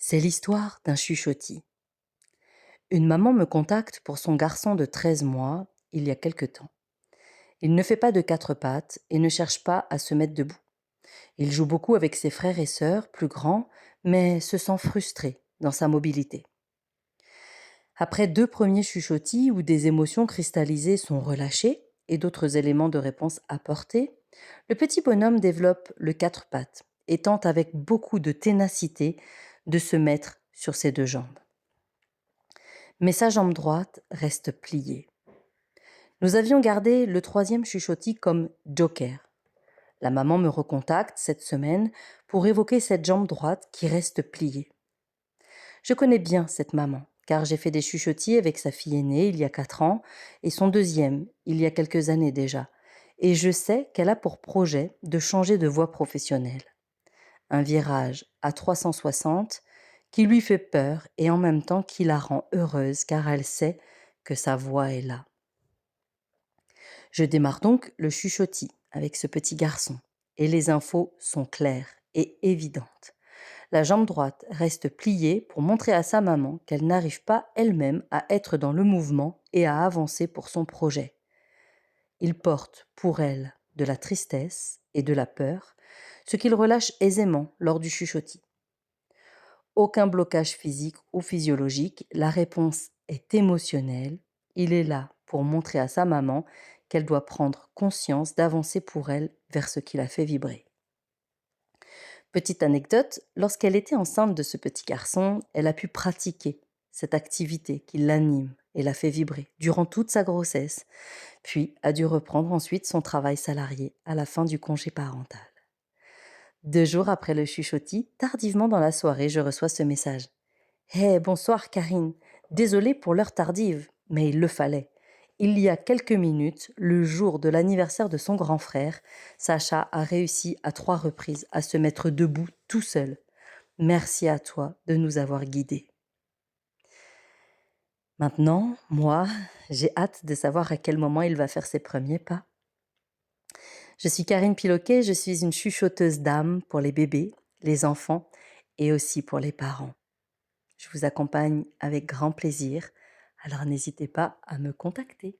C'est l'histoire d'un chuchotis. Une maman me contacte pour son garçon de 13 mois, il y a quelque temps. Il ne fait pas de quatre pattes et ne cherche pas à se mettre debout. Il joue beaucoup avec ses frères et sœurs, plus grands, mais se sent frustré dans sa mobilité. Après deux premiers chuchotis où des émotions cristallisées sont relâchées et d'autres éléments de réponse apportés, le petit bonhomme développe le quatre pattes et tente avec beaucoup de ténacité de se mettre sur ses deux jambes. Mais sa jambe droite reste pliée. Nous avions gardé le troisième chuchotis comme joker. La maman me recontacte cette semaine pour évoquer cette jambe droite qui reste pliée. Je connais bien cette maman, car j'ai fait des chuchotis avec sa fille aînée il y a 4 ans et son deuxième il y a quelques années déjà. Et je sais qu'elle a pour projet de changer de voie professionnelle. Un virage à 360 qui lui fait peur et en même temps qui la rend heureuse car elle sait que sa voix est là. Je démarre donc le chuchotis avec ce petit garçon et les infos sont claires et évidentes. La jambe droite reste pliée pour montrer à sa maman qu'elle n'arrive pas elle-même à être dans le mouvement et à avancer pour son projet. Il porte pour elle de la tristesse et de la peur, ce qu'il relâche aisément lors du chuchotis. Aucun blocage physique ou physiologique, la réponse est émotionnelle. Il est là pour montrer à sa maman qu'elle doit prendre conscience d'avancer pour elle vers ce qui la fait vibrer. Petite anecdote, lorsqu'elle était enceinte de ce petit garçon, elle a pu pratiquer cette activité qui l'anime et la fait vibrer durant toute sa grossesse, puis a dû reprendre ensuite son travail salarié à la fin du congé parental. 2 jours après le chuchotis, tardivement dans la soirée, je reçois ce message. Hey, bonsoir Karine. Désolée pour l'heure tardive, mais il le fallait. Il y a quelques minutes, le jour de l'anniversaire de son grand frère, Sacha a réussi à 3 reprises à se mettre debout tout seul. Merci à toi de nous avoir guidés. Maintenant, moi, j'ai hâte de savoir à quel moment il va faire ses premiers pas. Je suis Karine Piloquet, je suis une chuchoteuse d'âme pour les bébés, les enfants et aussi pour les parents. Je vous accompagne avec grand plaisir, alors n'hésitez pas à me contacter.